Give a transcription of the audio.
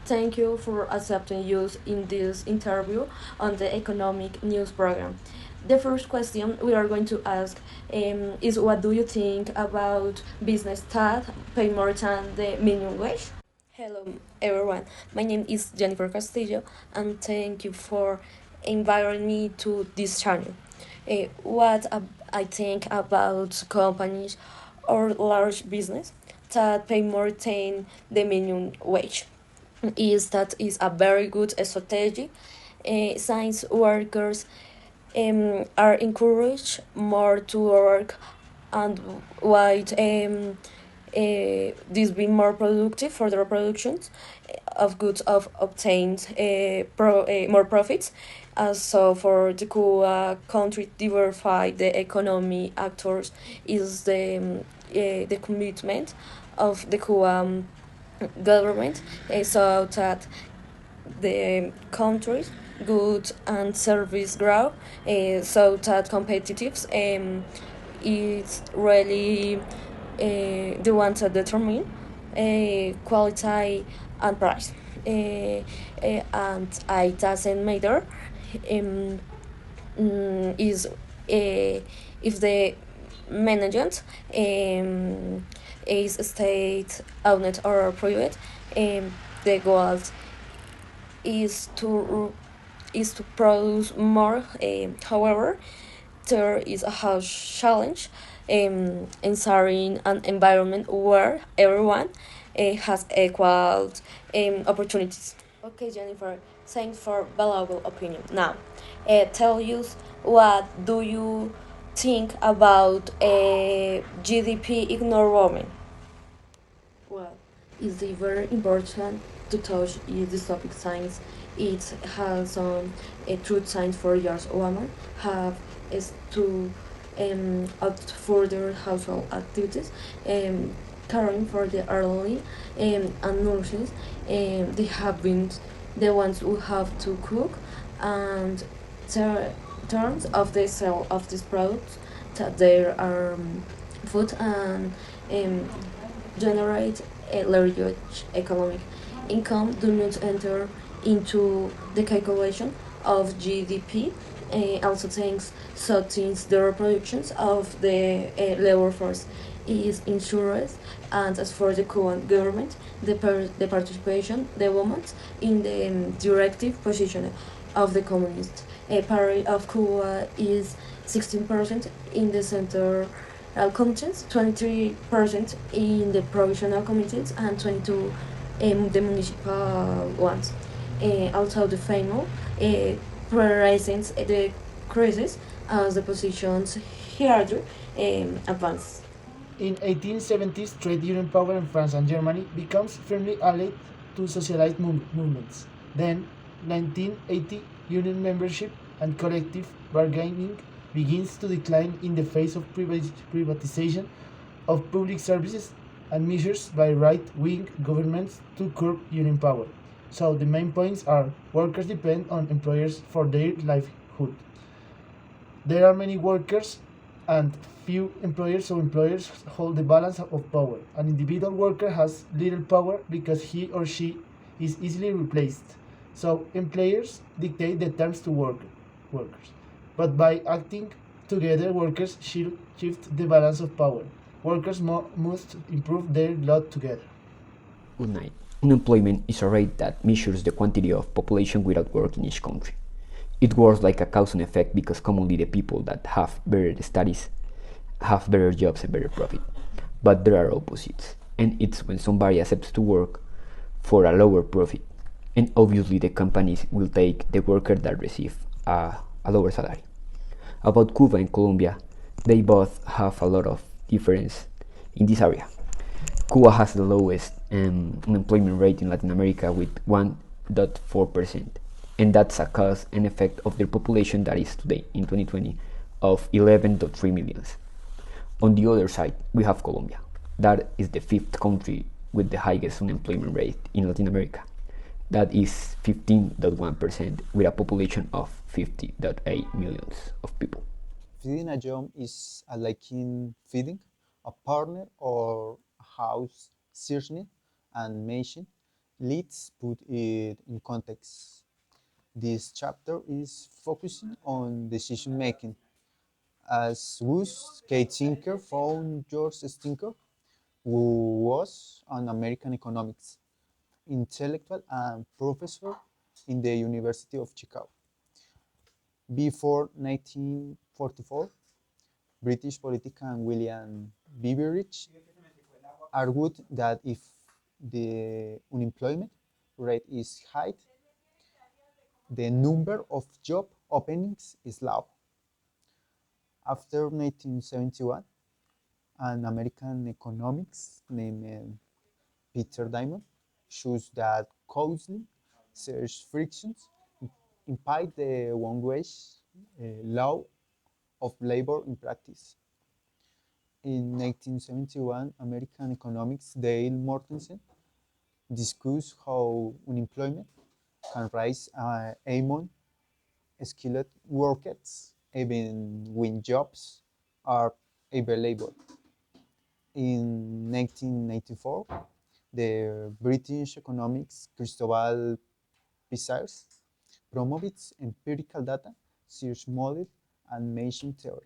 Thank you for accepting us in this interview on the economic news program. The first question we are going to ask is what do you think about business that pay more than the minimum wage? Hello everyone, my name is Jennifer Castillo and thank you for inviting me to this channel. I think about companies or large business that pay more than the minimum wage is that is a very good strategy. Science workers are encouraged more to work and why this be more productive for the productions of goods of obtained more profits. So for the Cuba country diversify the economy actors is the commitment of the Cuba government so that the country's goods and service grow so that competitives is really the ones that determine quality and price. And it doesn't matter um, is if the management is state owned or private. The goal is to produce more. However, there is a huge challenge ensuring an environment where everyone has equal opportunities. Okay, Jennifer, thanks for valuable opinion. Now, tell us what do you think about GDP ignore women? Well, it's very important to touch this topic since it has some truth signs for young women have is to opt for their household activities, caring for the elderly and nurses. They have been the ones who have to cook and terms of the sale of these products that there are food and um, generate a large economic income do not enter into the calculation of GDP. Also, thanks so since the reproductions of the labor force is insured, and as for the Cuban government, the participation, the women in the directive position of the communist party of Cuba is 16% in the center committees, 23% in the provisional committees, and 22 in the municipal ones. Also, the FAMO prioritizes the crisis as the positions here advance. In 1870s, trade union power in France and Germany becomes firmly allied to socialist movements. Then, 1980, union membership and collective bargaining begins to decline in the face of privatization of public services and measures by right-wing governments to curb union power. So the main points are workers depend on employers for their livelihood. There are many workers and few employers, so employers hold the balance of power. An individual worker has little power because he or she is easily replaced. So employers dictate the terms to workers. But by acting together, workers shift the balance of power. Workers must improve their lot together. Good night. Unemployment is a rate that measures the quantity of population without work in each country. It works like a cause and effect because commonly the people that have better studies have better jobs and better profit. But there are opposites, and it's when somebody accepts to work for a lower profit. And obviously the companies will take the worker that receive a lower salary. About Cuba and Colombia, they both have a lot of difference in this area. Cuba has the lowest unemployment rate in Latin America with 1.4%, and that's a cause and effect of their population that is today in 2020 of 11.3 millions. On the other side, we have Colombia. That is the fifth country with the highest unemployment rate in Latin America. That is 15.1% with a population of 50.8 millions of people. Feeding a job is like in feeding a partner or a house searching and machine let's put it in context. This chapter is focusing on decision making. As Gus K. Tinker found George Stinker, who was an American economics intellectual and professor in the University of Chicago. Before 1944, British politician William Beveridge argued that if the unemployment rate is high, the number of job openings is low. After 1971, an American economist named Peter Diamond shows that causally search frictions impede the one wage law of labor in practice. In 1971, American economist Dale Mortensen discussed how unemployment can rise among skilled workers even when jobs are available. In 1994, the British economist Cristobal Pissarros promoted empirical data, search model, and machine theory.